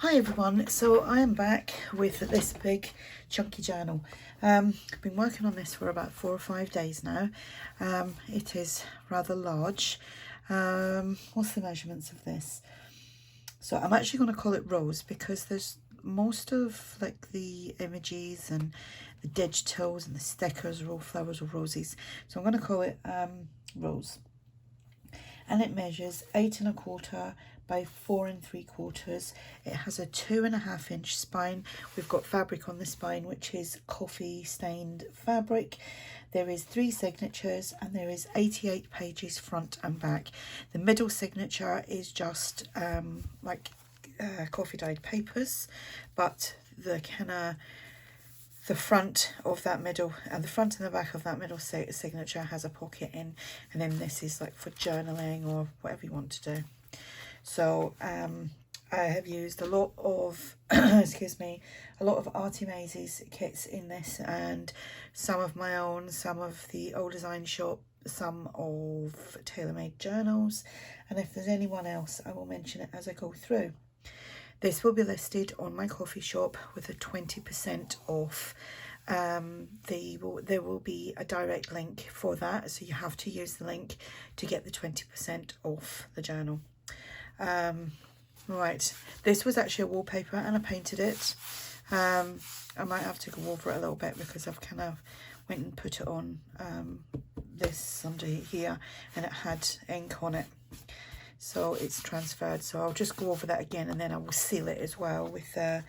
Hi everyone, so I am back with this big chunky journal. I've been working on this for about 4 or 5 days now. It is rather large. What's the measurements of this? So I'm actually going to call it rows because there's most of like the images and the digitals and the stickers are all flowers or roses. So I'm going to call it rows. And it measures 8 1/4 by 4 3/4. It has a 2.5 inch spine. We've got fabric on the spine, which is coffee stained fabric. There is 3 signatures and there is 88 pages front and back. The middle signature is just coffee dyed papers, but the front of that middle and the front and the back of that middle signature has a pocket in, and then this is like for journaling or whatever you want to do. So I have used a lot of excuse me, a lot of ARTYmaze's kits in this, and some of my own, some of the Old Design Shop, some of TaylorMadeJournals, and if there's anyone else I will mention it as I go through. This will be listed on my coffee shop with a 20% off. There will be a direct link for that, so you have to use the link to get the 20% off the journal. Right, this was actually a wallpaper and I painted it. I might have to go over it a little bit because I've kind of went and put it on this under here and it had ink on it. So it's transferred, so I'll just go over that again and then I will seal it as well with a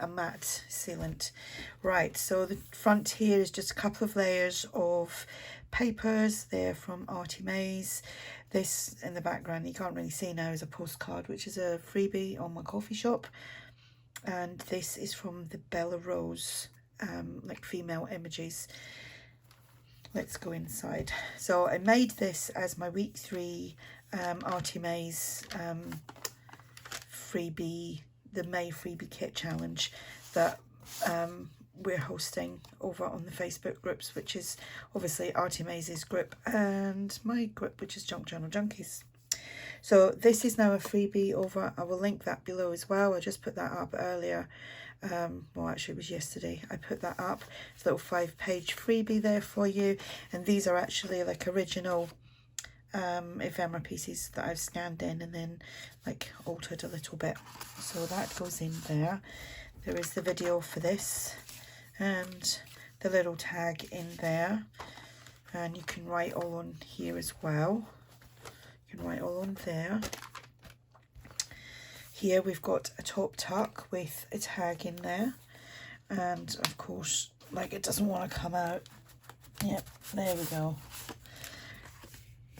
matte sealant. Right, so the front here is just a couple of layers of papers. They're from ARTYmaze. This in the background you can't really see now is a postcard, which is a freebie on my coffee shop, and this is from the Bella Rose like female images. Let's go inside. So I made this as my week 3 ARTYmaze freebie, the May freebie kit challenge that we're hosting over on the Facebook groups, which is obviously ARTYmaze's group and my group, which is Junk Journal Junkies. So this is now a freebie over, I will link that below as well. I just put that up earlier. Well, actually it was yesterday I put that up. It's a little 5-page freebie there for you, and these are actually like original ephemera pieces that I've scanned in and then like altered a little bit. So that goes in there. There is the video for this and the little tag in there, and you can write all on here as well. You can write all on there. Here we've got a top tuck with a tag in there, and of course, like, it doesn't want to come out. Yep, there we go.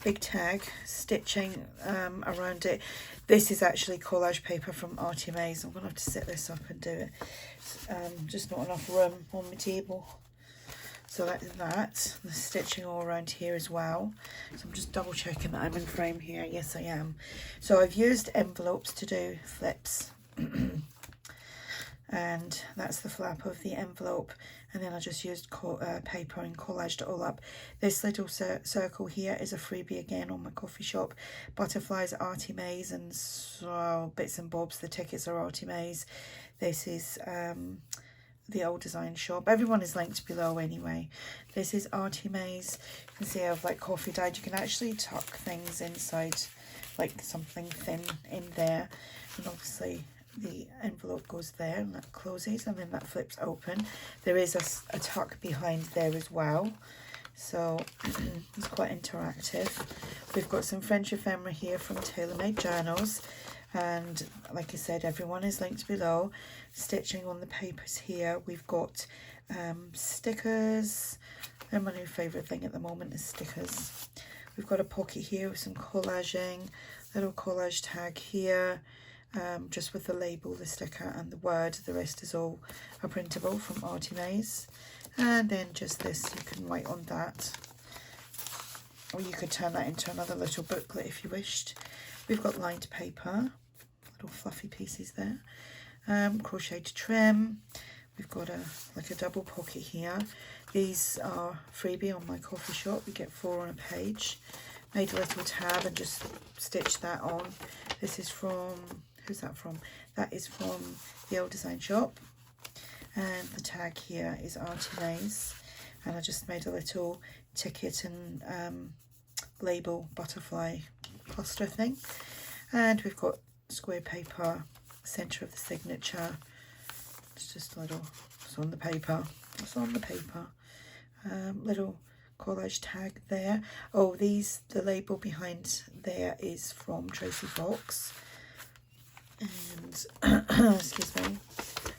Big tag, stitching around it. This is actually collage paper from ARTYmaze. I'm going to have to set this up and do it. Just not enough room on my table. So that's that. The stitching all around here as well. So I'm just double checking that I'm in frame here. Yes, I am. So I've used envelopes to do flips. And that's the flap of the envelope. And then I just used paper and collaged it all up. This little circle here is a freebie again on my coffee shop. Butterflies are ARTYmaze, and so bits and bobs. The tickets are ARTYmaze. This is the Old Design Shop. Everyone is linked below anyway. This is ARTYmaze. You can see I have like coffee dyed. You can actually tuck things inside, like something thin in there, and obviously the envelope goes there and that closes and then that flips open. There is a tuck behind there as well, so it's quite interactive. We've got some French ephemera here from TaylorMadeJournals, and like I said, everyone is linked below. Stitching on the papers here. We've got stickers, and my new favourite thing at the moment is stickers. We've got a pocket here with some collaging, little collage tag here, just with the label, the sticker and the word. The rest is all a printable from ARTYmaze. And then just this, you can write on that, or you could turn that into another little booklet if you wished. We've got lined paper, little fluffy pieces there, crocheted trim. We've got a double pocket here. These are freebie on my coffee shop. We get 4 on a page. Made a little tab and just stitched that on. This is from Who's that from? That is from the Old Design Shop. And the tag here is ARTYmaze. And I just made a little ticket and label butterfly cluster thing. And we've got square paper, centre of the signature. It's just a little, it's on the paper. It's on the paper. Little collage tag there. Oh, the label behind there is from Tracie Fox. And excuse me,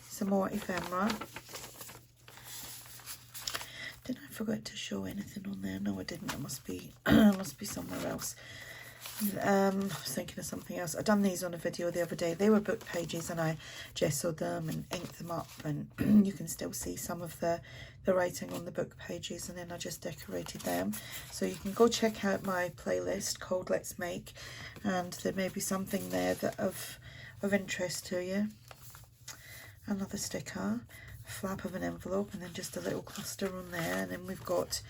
some more ephemera. Did I forget to show anything on there? No, I didn't. It must be somewhere else. I was thinking of something else. I done these on a video the other day. They were book pages, and I gessoed them and inked them up, and you can still see some of the writing on the book pages, and then I just decorated them. So you can go check out my playlist called Let's Make, and there may be something there that of interest to you. Another sticker, a flap of an envelope, and then just a little cluster on there. And then we've got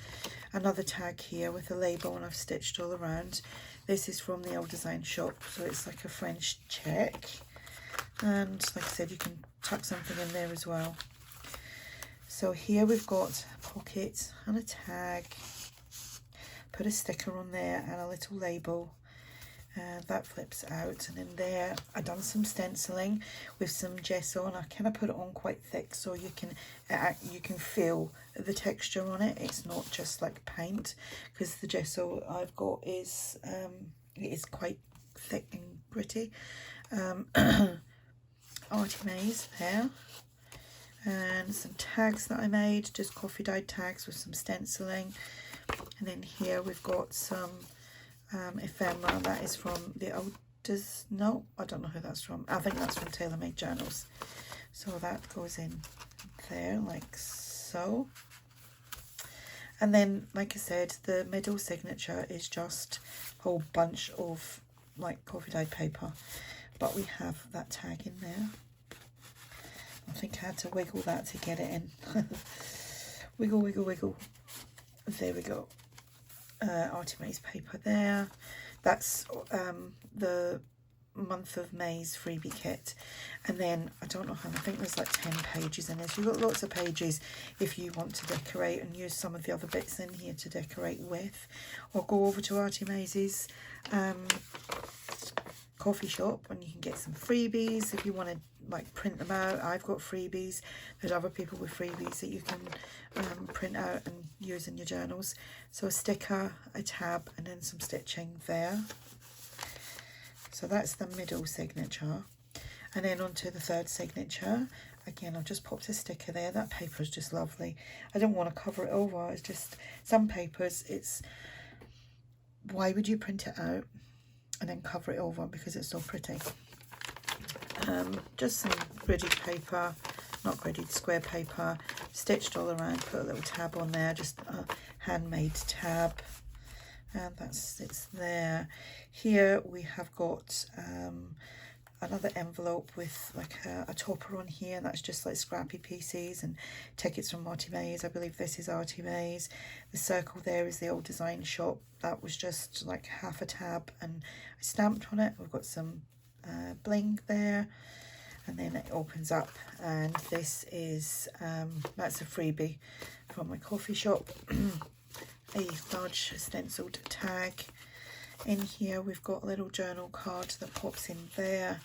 another tag here with a label, and I've stitched all around. This is from the Old Design Shop, so it's like a French check. And like I said, you can tuck something in there as well. So here we've got a pocket and a tag. Put a sticker on there and a little label. That flips out, and in there I done some stenciling with some gesso, and I kind of put it on quite thick so you can feel the texture on it. It's not just like paint, because the gesso I've got is it is quite thick and gritty. ARTYmaze there, and some tags that I made, just coffee dyed tags with some stenciling. And then here we've got some ephemera. That is from the Old no, I don't know who that's from. I think that's from TaylorMadeJournals. So that goes in there like so. And then, like I said, the middle signature is just a whole bunch of like coffee dyed paper, but we have that tag in there. I think I had to wiggle that to get it in. Wiggle, wiggle, wiggle. There we go. ARTYmaze paper there. That's the month of May's freebie kit. And then I don't know how, I think there's like 10 pages in this. You've got lots of pages if you want to decorate and use some of the other bits in here to decorate with, or go over to ARTYmaze's coffee shop and you can get some freebies if you want to like print them out. I've got freebies. There's other people with freebies that you can print out and use in your journals. So a sticker, a tab, and then some stitching there. So that's the middle signature. And then onto the third signature. Again, I've just popped a sticker there. That paper is just lovely. I don't want to cover it over. It's just some papers, it's, why would you print it out and then cover it over because it's so pretty? Just some gridded paper, not gridded, square paper, stitched all around, put a little tab on there, just a handmade tab, and it's there. Here we have got another envelope with like a topper on here. That's just like scrappy pieces and tickets from ARTYmaze. I believe this is ARTYmaze. The circle there is the Old Design Shop. That was just like half a tab and I stamped on it. We've got some bling there, and then it opens up, and this is that's a freebie from my coffee shop. A large stenciled tag. In here we've got a little journal card that pops in there,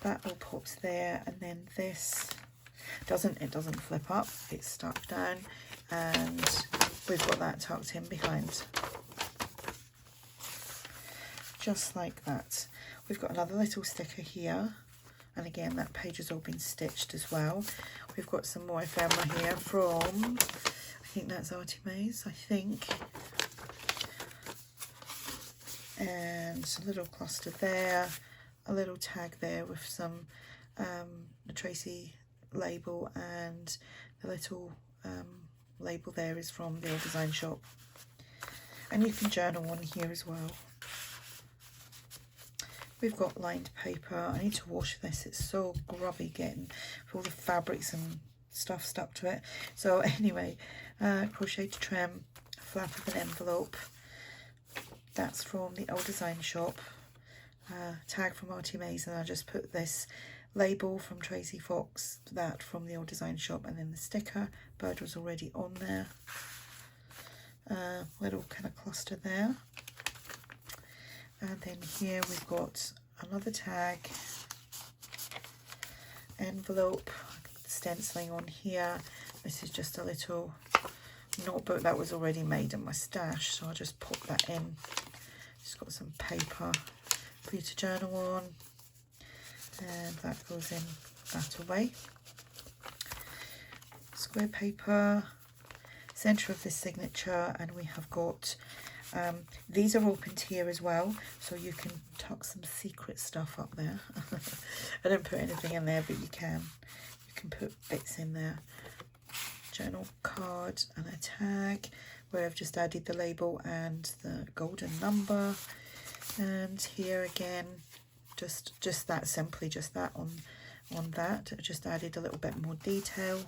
that all pops there, and then this doesn't flip up, it's stuck down, and we've got that tucked in behind, just like that. We've got another little sticker here, and again that page has all been stitched as well. We've got some more ephemera here from, I think that's ARTYmaze, I think. And a little cluster there, a little tag there with some the Tracie label, and the little label there is from the Old Design Shop. And you can journal on here as well. We've got lined paper. I need to wash this, it's so grubby getting all the fabrics and stuff stuck to it. So anyway, crochet to trim, a flap of an envelope. That's from the Old Design Shop. tag from ARTYmaze, and I just put this label from Tracie Fox, that from the old design shop, and then the sticker. Bird was already on there. Little kind of cluster there. And then here we've got another tag, envelope, stenciling on here. This is just a little notebook that was already made in my stash, so I'll just pop that in. Just got some paper for you to journal on, and that goes in that away. Square paper, centre of this signature, and we have got these are opened here as well, so you can tuck some secret stuff up there. I didn't put anything in there, but you can put bits in there. Journal card and a tag where I've just added the label and the golden number, and here again just that, simply just that on that. I just added a little bit more detail.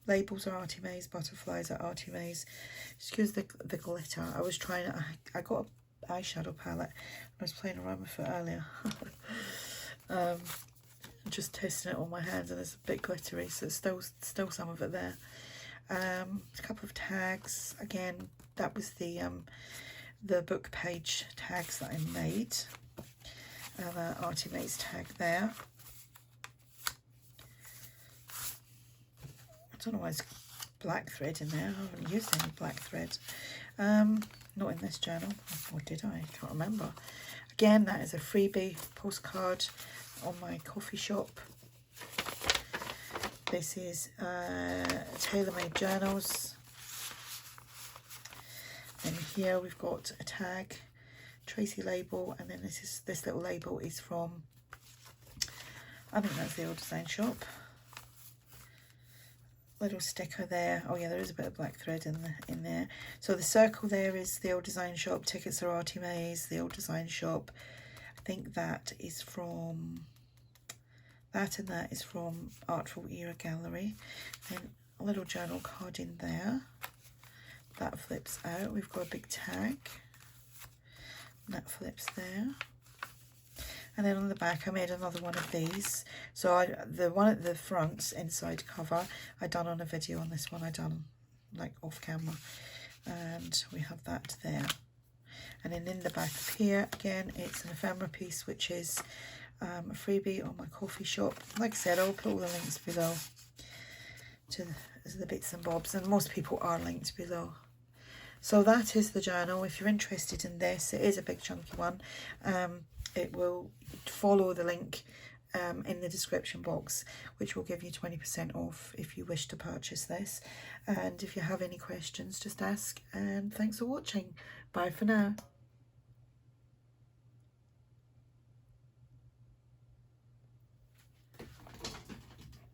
Labels are ARTYmaze, butterflies are ARTYmaze. Excuse the glitter. I was trying, I got an eyeshadow palette and I was playing around with it earlier. Just testing it on my hands, and it's a bit glittery, so it's still some of it there. A couple of tags. Again, that was the book page tags that I made. ARTYmaze tag there. I don't know why it's black thread in there. I haven't used any black thread. Not in this journal. Or did I? I can't remember. Again, that is a freebie postcard on my coffee shop. This is TaylorMadeJournals. And here we've got a tag, Tracie label, and then this little label is from, I think that's the old design shop. Little sticker there. Oh yeah, there is a bit of black thread in there. So the circle there is the old design shop. Tickets are ARTYmaze, the old design shop. I think that is from, that and that is from Artful Era Gallery. Then a little journal card in there. That flips out. We've got a big tag. And that flips there. And then on the back, I made another one of these. So the one at the front, inside cover, I done on a video on this one. I done like off camera. And we have that there. And then in the back of here, again, it's an ephemera piece, which is a freebie on my coffee shop. Like I said, I'll put all the links below to the bits and bobs. And most people are linked below. So that is the journal. If you're interested in this, it is a big chunky one. It will follow the link in the description box, which will give you 20% off if you wish to purchase this. And if you have any questions, just ask. And thanks for watching. Bye for now.